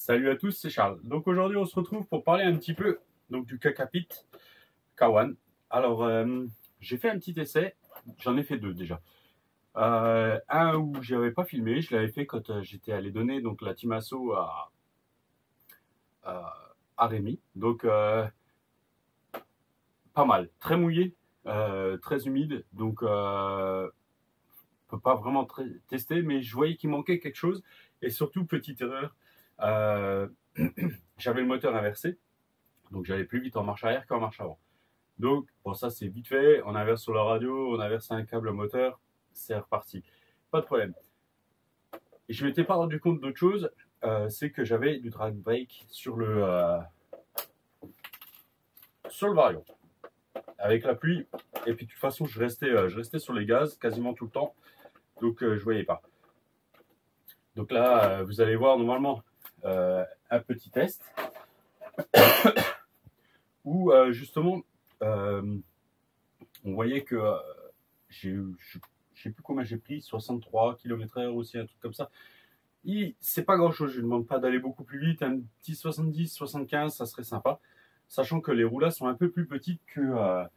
Salut à tous, c'est Charles. Donc aujourd'hui, on se retrouve pour parler un petit peu donc, du Kakapit K1. Alors, j'ai fait un petit essai. J'en ai fait deux déjà. Un où je n'avais pas filmé, je l'avais fait quand j'étais allé donner donc la Timasso à Rémi. Donc, pas mal. Très mouillé, très humide. Donc, on peut pas vraiment tester, mais je voyais qu'il manquait quelque chose. Et surtout, petite erreur, j'avais le moteur inversé. Donc j'allais plus vite en marche arrière qu'en marche avant. Donc bon, ça c'est vite fait, on inverse sur la radio, on inverse un câble moteur, c'est reparti. Pas de problème. Et je m'étais pas rendu compte d'autre chose, c'est que j'avais du drag brake sur le Variant. Avec la pluie, et puis de toute façon je restais sur les gaz quasiment tout le temps, donc je voyais pas. Donc là, vous allez voir normalement un petit test. Où justement on voyait que je sais plus combien j'ai pris, 63 km/h aussi, un truc comme ça. C'est pas grand chose, je ne demande pas d'aller beaucoup plus vite, un petit 70, 75, ça serait sympa. Sachant que les roues sont un peu plus petites que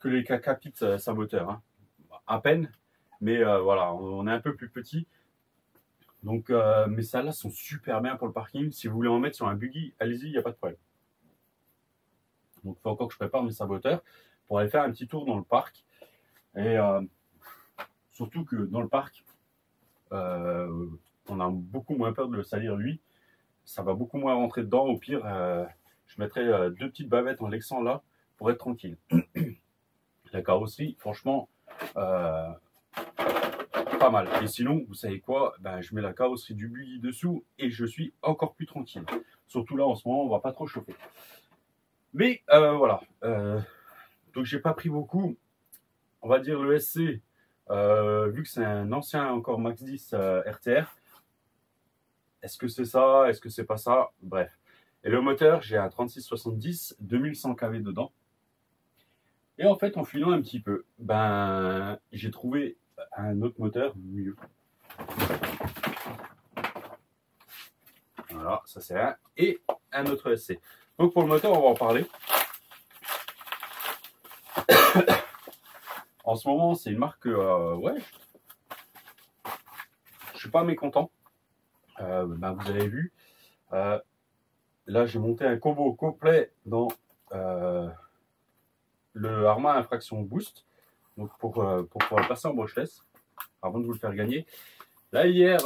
les Kakapit Saboteur. Hein. À peine, mais voilà, on est un peu plus petit. Donc, mais celles-là sont super bien pour le parking. Si vous voulez en mettre sur un buggy, allez-y, il n'y a pas de problème. Donc, il faut encore que je prépare mes saboteurs pour aller faire un petit tour dans le parc. Et surtout que dans le parc, on a beaucoup moins peur de le salir lui. Ça va beaucoup moins rentrer dedans. Au pire, je mettrai deux petites bavettes en lexan là pour être tranquille. La carrosserie, franchement, pas mal. Et sinon, vous savez quoi, ben, je mets la carrosserie du buggy dessous et je suis encore plus tranquille. Surtout là, en ce moment, on va pas trop chauffer. Mais voilà. Donc, j'ai pas pris beaucoup. On va dire le SC, vu que c'est un ancien encore Max 10 RTR. Est-ce que c'est ça? Est-ce que c'est pas ça? Bref. Et le moteur, j'ai un 3670, 2100 kV dedans. Et en fait, en filant un petit peu, ben, j'ai trouvé un autre moteur mieux. Voilà, ça c'est un. Et un autre SC. Donc pour le moteur, on va en parler. En ce moment, c'est une marque ouais, je suis pas mécontent. Ben, vous avez vu. Là, j'ai monté un combo complet dans le Arma Infraction Boost, donc pour pouvoir passer en brushless, avant de vous le faire gagner. Là, hier,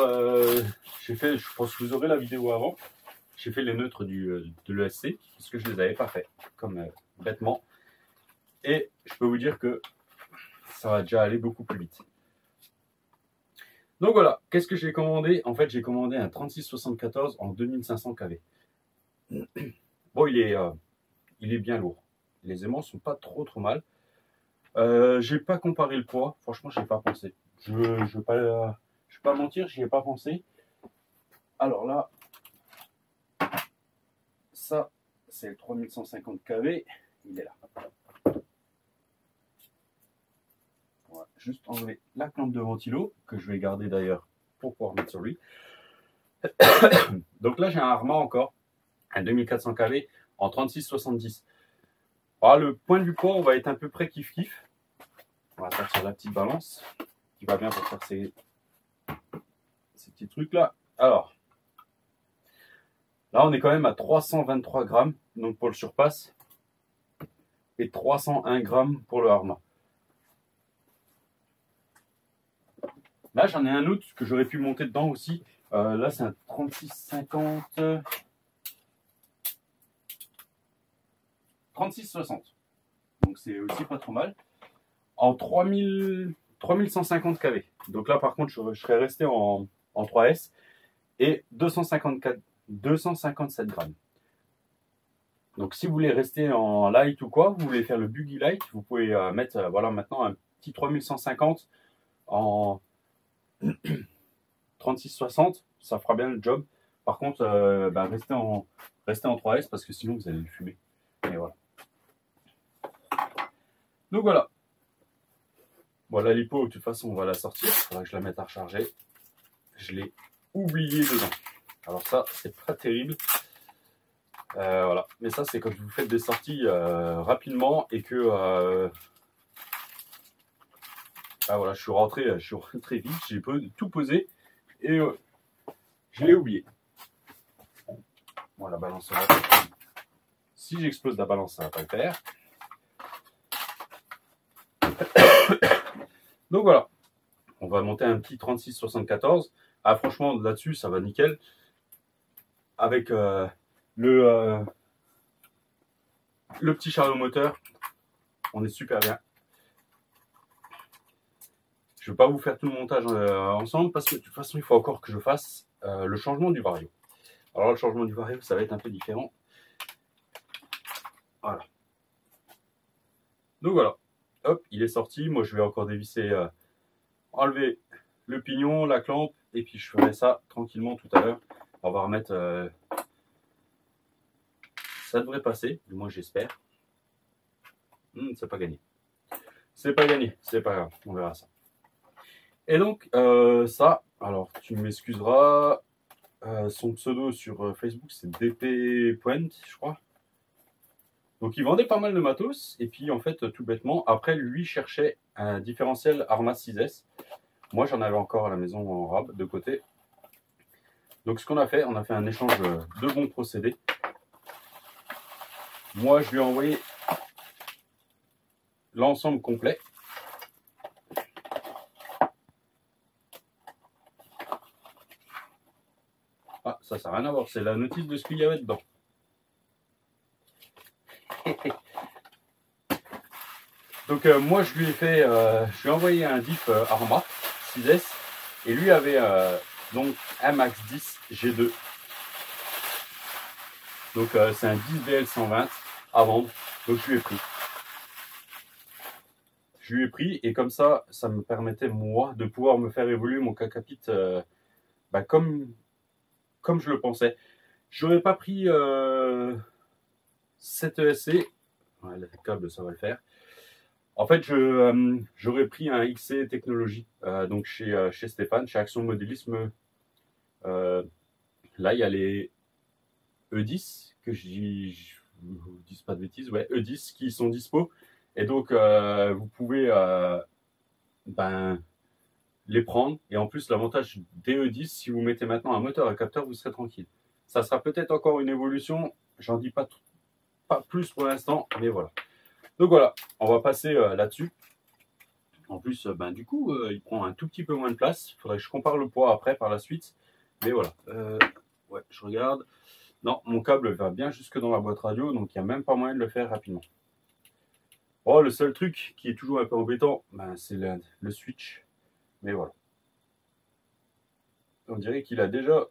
j'ai fait, je pense que vous aurez la vidéo avant, j'ai fait les neutres de l'ESC, parce que je ne les avais pas fait, comme bêtement. Et je peux vous dire que ça va déjà aller beaucoup plus vite. Donc voilà, qu'est-ce que j'ai commandé? En fait, j'ai commandé un 3674 en 2500 kV. Bon, il est bien lourd. Les aimants sont pas trop mal. J'ai pas comparé le poids. Franchement, j'ai pas pensé. Je vais pas mentir, j'y ai pas pensé. Alors là, ça, c'est le 3150 kV. Il est là. On va juste enlever la clampe de ventilo, que je vais garder d'ailleurs pour pouvoir mettre sur lui. Donc là, j'ai un Arma encore, un 2400 kV en 3670. Alors, le point du poids, on va être à peu près kiff-kiff. On va faire sur la petite balance qui va bien pour faire ces petits trucs là. Alors, là, on est quand même à 323 grammes donc pour le surpasse et 301 grammes pour le Arma. Là, j'en ai un autre que j'aurais pu monter dedans aussi. Là, c'est un 3650. 3660. Donc, c'est aussi pas trop mal. En 3150 kV. Donc là, par contre, je serais resté en 3S et 257 grammes. Donc, si vous voulez rester en light ou quoi, vous voulez faire le buggy light, vous pouvez mettre, voilà, maintenant un petit 3150 en 3660, ça fera bien le job. Par contre, ben, restez en 3S parce que sinon, vous allez le fumer. Et voilà. Donc voilà. Bon, la lipo, de toute façon, on va la sortir. Il faudra que je la mette à recharger. Je l'ai oublié dedans. Alors ça, c'est pas terrible. Voilà. Mais ça, c'est quand vous faites des sorties rapidement et que voilà, je suis rentré vite, j'ai tout posé et je l'ai oublié. Bon, la balance, si j'explose la balance, ça va pas le faire. Donc voilà, on va monter un petit 36-74. Ah, franchement, là-dessus, ça va nickel. Avec le petit chariot moteur, on est super bien. Je ne vais pas vous faire tout le montage ensemble parce que de toute façon, il faut encore que je fasse le changement du vario. Alors, le changement du vario, ça va être un peu différent. Voilà. Donc voilà, hop, il est sorti. Moi, je vais encore dévisser, enlever le pignon, la clampe, et puis je ferai ça tranquillement tout à l'heure. On va remettre. Ça devrait passer, du moins j'espère. C'est pas gagné. C'est pas gagné, c'est pas grave, on verra ça. Et donc, ça, alors tu m'excuseras, son pseudo sur Facebook, c'est DP Point, je crois. Donc, il vendait pas mal de matos, et puis en fait, tout bêtement, après, lui cherchait un différentiel Arma 6S. Moi, j'en avais encore à la maison en rab, de côté. Donc, ce qu'on a fait, on a fait un échange de bons procédés. Moi, je lui ai envoyé l'ensemble complet. Ah, ça n'a rien à voir, c'est la notice de ce qu'il y avait dedans. Donc moi je lui ai envoyé un diff Arma 6S et lui avait donc un Max 10 G2. Donc c'est un 10 BL120 à vendre. Donc je lui ai pris. Je lui ai pris et comme ça me permettait moi de pouvoir me faire évoluer mon Kakapit comme je le pensais. J'aurais pas pris cette ESC. Ouais, le câble ça va le faire. En fait, j'aurais pris un XC Technologie, donc chez Stéphane, chez Action Modélisme. Là, il y a les E10, que je dis pas de bêtises, ouais, E10 qui sont dispo. Et donc, vous pouvez les prendre. Et en plus, l'avantage des E10, si vous mettez maintenant un moteur à capteur, vous serez tranquille. Ça sera peut-être encore une évolution. J'en dis pas plus pour l'instant, mais voilà. Donc voilà, on va passer là-dessus. En plus, du coup, il prend un tout petit peu moins de place. Il faudrait que je compare le poids après par la suite. Mais voilà. Ouais, je regarde. Non, mon câble va bien jusque dans la boîte radio, donc il n'y a même pas moyen de le faire rapidement. Oh, le seul truc qui est toujours un peu embêtant, c'est le switch. Mais voilà. On dirait qu'il a déjà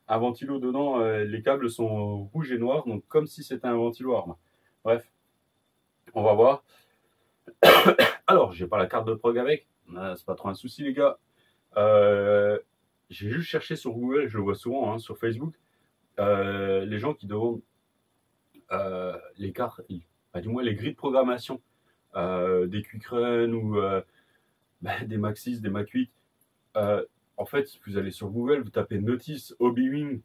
un ventilo dedans. Les câbles sont rouges et noirs, donc comme si c'était un ventilo Arma. Bref, on va voir. Alors, j'ai pas la carte de prog avec. C'est pas trop un souci, les gars. J'ai juste cherché sur Google, je le vois souvent sur Facebook, les gens qui demandent les cartes, du moins les grilles de programmation des Quick-Run ou des Mac 6, des Mac 8. En fait, vous allez sur Google, vous tapez notice Obi-Wan,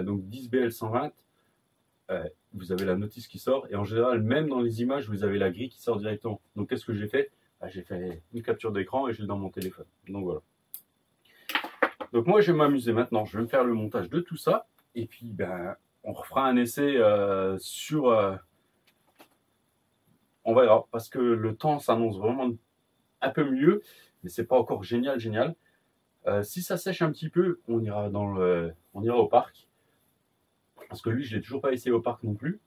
donc 10BL120, vous avez la notice qui sort, et en général, même dans les images, vous avez la grille qui sort directement. Donc, qu'est-ce que j'ai fait? J'ai fait une capture d'écran et je l'ai dans mon téléphone. Donc, voilà. Donc, moi, je vais m'amuser maintenant. Je vais me faire le montage de tout ça, et puis, on refera un essai sur... on verra, parce que le temps s'annonce vraiment un peu mieux, mais c'est pas encore génial. Si ça sèche un petit peu, on ira au parc. Parce que lui, je l'ai toujours pas essayé au parc non plus.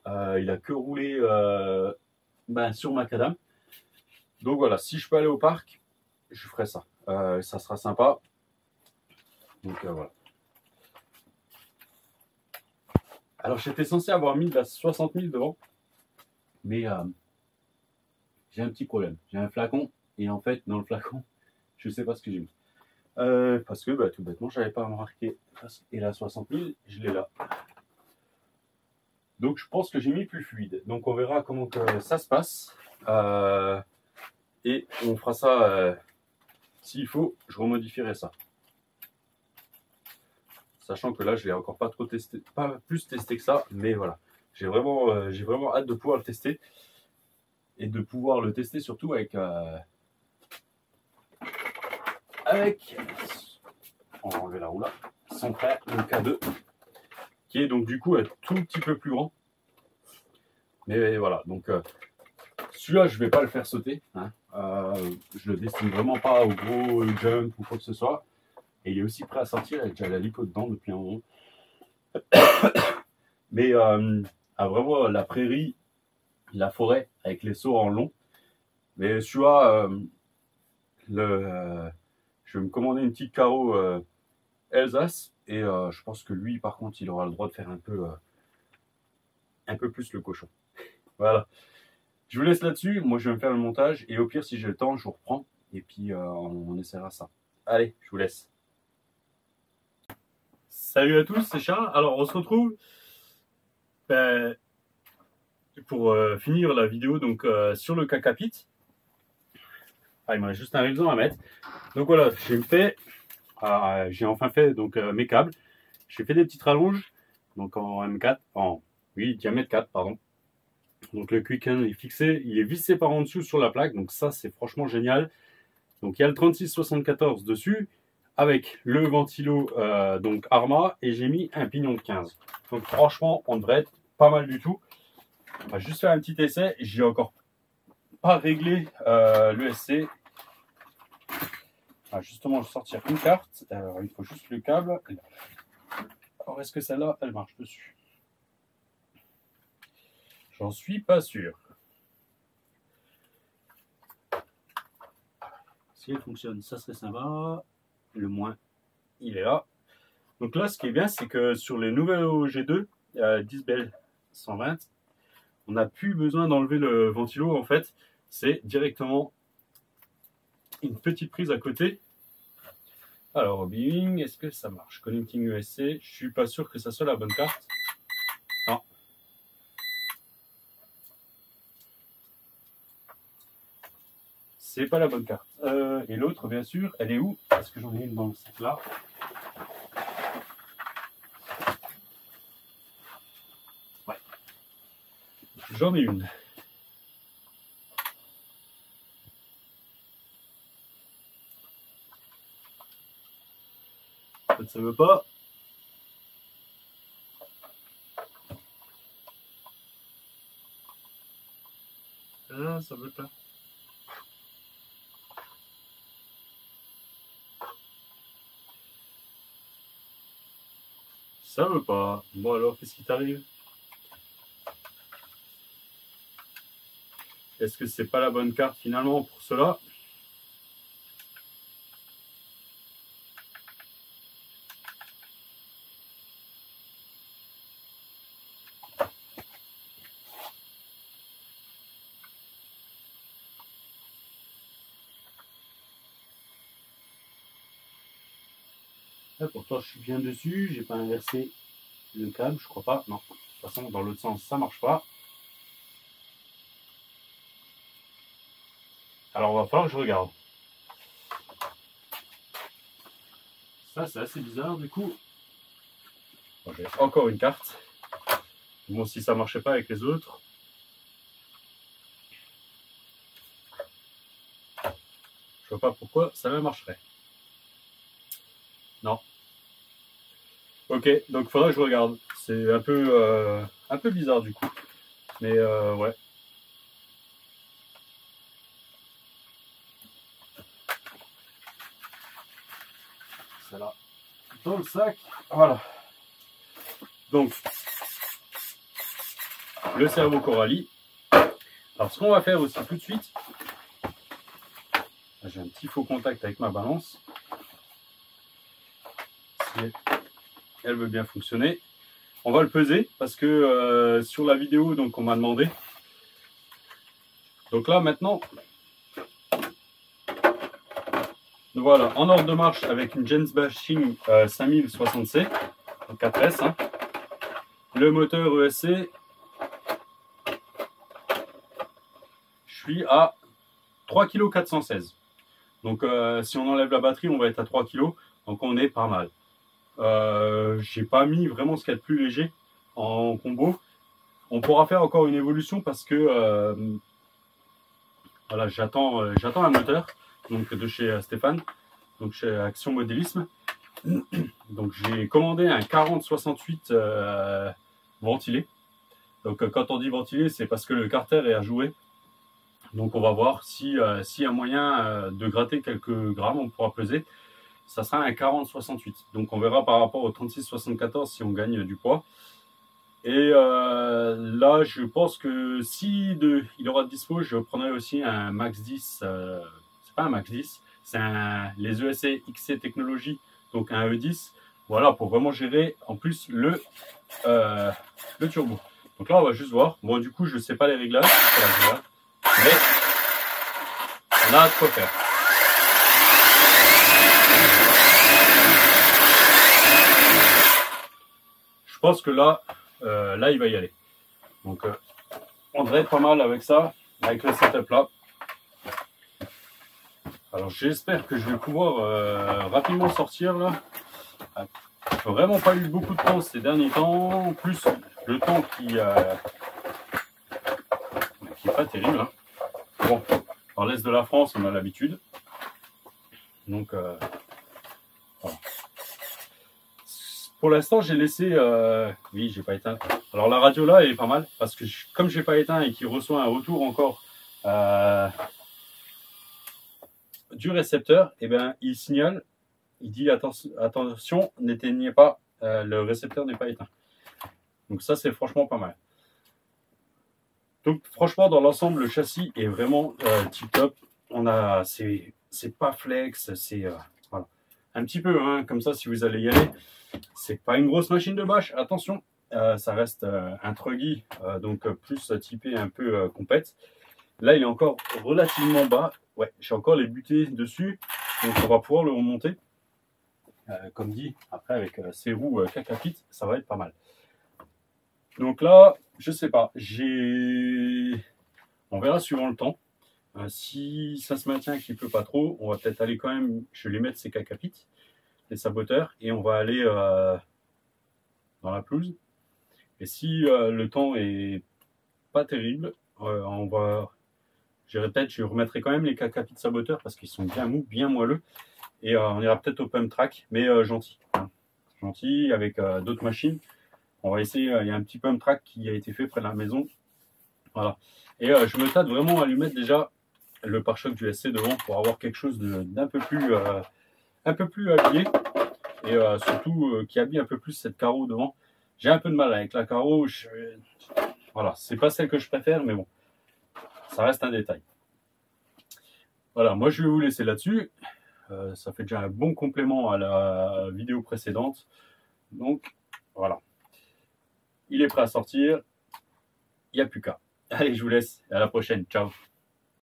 Il a que roulé sur macadam. Donc voilà, si je peux aller au parc, je ferai ça. Ça sera sympa. Donc voilà. Alors j'étais censé avoir mis la 60 000 devant. Mais j'ai un petit problème. J'ai un flacon. Et en fait, dans le flacon, je ne sais pas ce que j'ai mis. Parce que tout bêtement, je n'avais pas remarqué. Et la 60 000, je l'ai là. Donc je pense que j'ai mis plus fluide. Donc on verra comment que ça se passe. Et on fera ça s'il faut, je remodifierai ça. sachant que là je l'ai encore pas trop testé, pas plus testé que ça, mais voilà, j'ai vraiment hâte de pouvoir le tester et de pouvoir le tester surtout avec on va enlever la roue là, son frère, le K2, qui est donc du coup un tout petit peu plus grand. Mais voilà, donc celui-là, je vais pas le faire sauter. Hein. Je le destine vraiment pas au gros jump ou quoi que ce soit. Et il est aussi prêt à sortir, il a déjà la lipo dedans depuis un moment. Mais vraiment la prairie, la forêt avec les sauts en long. Mais celui-là, je vais me commander une petite carreau Alsace. Et je pense que lui, par contre, il aura le droit de faire un peu plus le cochon. Voilà. Je vous laisse là-dessus. Moi, je vais me faire le montage. Et au pire, si j'ai le temps, je vous reprends. Et puis, on essaiera ça. Allez, je vous laisse. Salut à tous, c'est Charles. Alors, on se retrouve pour finir la vidéo donc, sur le Kakapit. Ah, il me reste juste un raison à mettre. Donc voilà, j'ai enfin fait donc, mes câbles. J'ai fait des petites rallonges. Donc en M4, diamètre 4, pardon. Donc le Quicken est fixé, il est vissé par en dessous sur la plaque, donc ça c'est franchement génial. Donc il y a le 3674 dessus, avec le ventilo donc Arma, et j'ai mis un pignon de 15. Donc franchement on devrait être pas mal du tout. On va juste faire un petit essai, j'ai encore pas réglé l'ESC. Justement je vais sortir une carte, alors il faut juste le câble. Alors est-ce que celle-là elle marche dessus? J'en suis pas sûr. Si elle fonctionne, ça serait sympa. Le moins, il est là. Donc là, ce qui est bien, c'est que sur les nouvelles G2, 10BL 120, on n'a plus besoin d'enlever le ventilo. En fait, c'est directement une petite prise à côté. Alors, Bing, est-ce que ça marche? Connecting USC, je suis pas sûr que ça soit la bonne carte. Non. C'est pas la bonne carte. Et l'autre, bien sûr, elle est où? Est-ce que j'en ai une dans le sac là? Ouais. J'en ai une. En fait, ça veut pas. Ah, ça veut pas. Ça veut pas. Bon alors, qu'est-ce qui t'arrive? Est-ce que c'est pas la bonne carte finalement pour cela? Là, pourtant, je suis bien dessus. J'ai pas inversé le câble, je crois pas. Non. De toute façon, dans l'autre sens, ça marche pas. Alors, on va falloir que je regarde. Ça, c'est assez bizarre du coup. Bon, j'ai encore une carte. Bon, si ça marchait pas avec les autres. Je vois pas pourquoi ça marcherait. Non. Ok, donc il faudra que je regarde. C'est un peu bizarre du coup. Mais ouais. Celle-là dans le sac. Voilà. Donc, le cerveau Coralie. Alors, ce qu'on va faire aussi tout de suite, j'ai un petit faux contact avec ma balance. Si elle veut bien fonctionner. On va le peser parce que sur la vidéo, donc on m'a demandé. Donc là, maintenant, voilà, en ordre de marche avec une Jens Bashing 5060C, donc 4S. Hein. Le moteur ESC, je suis à 3,416 kg. Donc si on enlève la batterie, on va être à 3 kg. Donc on est pas mal. J'ai pas mis vraiment ce qu'il y a de plus léger en combo. On pourra faire encore une évolution parce que voilà, j'attends un moteur donc de chez Stéphane, donc chez Action Modélisme. Donc j'ai commandé un 4068 ventilé. Donc quand on dit ventilé, c'est parce que le carter est à jouer. Donc on va voir si s'il y a moyen de gratter quelques grammes, on pourra peser. Ça sera un 4068. Donc on verra par rapport au 3674 si on gagne du poids. Et là, je pense que si il aura de dispo, je prendrai aussi un Max 10. C'est pas un Max 10, c'est les ESC XC Technologies, donc un E10. Voilà, pour vraiment gérer en plus le turbo. Donc là, on va juste voir. Bon, du coup, je sais pas les réglages, mais on a de quoi faire. Je pense que là, il va y aller. Donc, on devrait être pas mal avec ça, avec le setup là. Alors, j'espère que je vais pouvoir rapidement sortir là. J'ai vraiment pas eu beaucoup de temps ces derniers temps. En plus, le temps qui est pas terrible. Hein. Bon, dans l'est de la France, on a l'habitude. Donc, voilà. Pour l'instant, j'ai laissé... oui, j'ai pas éteint. Alors, la radio là, elle est pas mal. Parce que comme j'ai pas éteint et qu'il reçoit un retour encore du récepteur, et ben, il signale, il dit attention, n'éteignez pas, le récepteur n'est pas éteint. Donc ça, c'est franchement pas mal. Donc franchement, dans l'ensemble, le châssis est vraiment tip top. C'est pas flex, c'est voilà. Un petit peu, hein, comme ça, si vous allez y aller. C'est pas une grosse machine de bâche, attention. Ça reste un truggy, donc plus typé un peu compète. Là, il est encore relativement bas. Ouais, j'ai encore les butées dessus, donc on va pouvoir le remonter. Comme dit, après avec ces roues Kakapit, ça va être pas mal. Donc là, je sais pas, on verra suivant le temps. Si ça se maintient qu'il pleut pas trop, on va peut-être aller quand même, je vais les mettre ces Kakapit, les saboteurs, et on va aller dans la pelouse. Et si le temps est pas terrible, je remettrai quand même les Kakapit saboteurs parce qu'ils sont bien mous, bien moelleux. Et on ira peut-être au pump track, mais gentil. Hein. Gentil, avec d'autres machines. On va essayer, il y a un petit pump track qui a été fait près de la maison. Voilà. Et je me tâte vraiment à lui mettre déjà le pare-choc du SC devant pour avoir quelque chose d'un peu plus habillé. Et surtout qui habille un peu plus cette carreau devant. J'ai un peu de mal avec la carreau. Voilà, c'est pas celle que je préfère, mais bon, ça reste un détail. Voilà, moi je vais vous laisser là-dessus. Ça fait déjà un bon complément à la vidéo précédente. Donc, voilà. Il est prêt à sortir. Il n'y a plus qu'à. Allez, je vous laisse. À la prochaine. Ciao.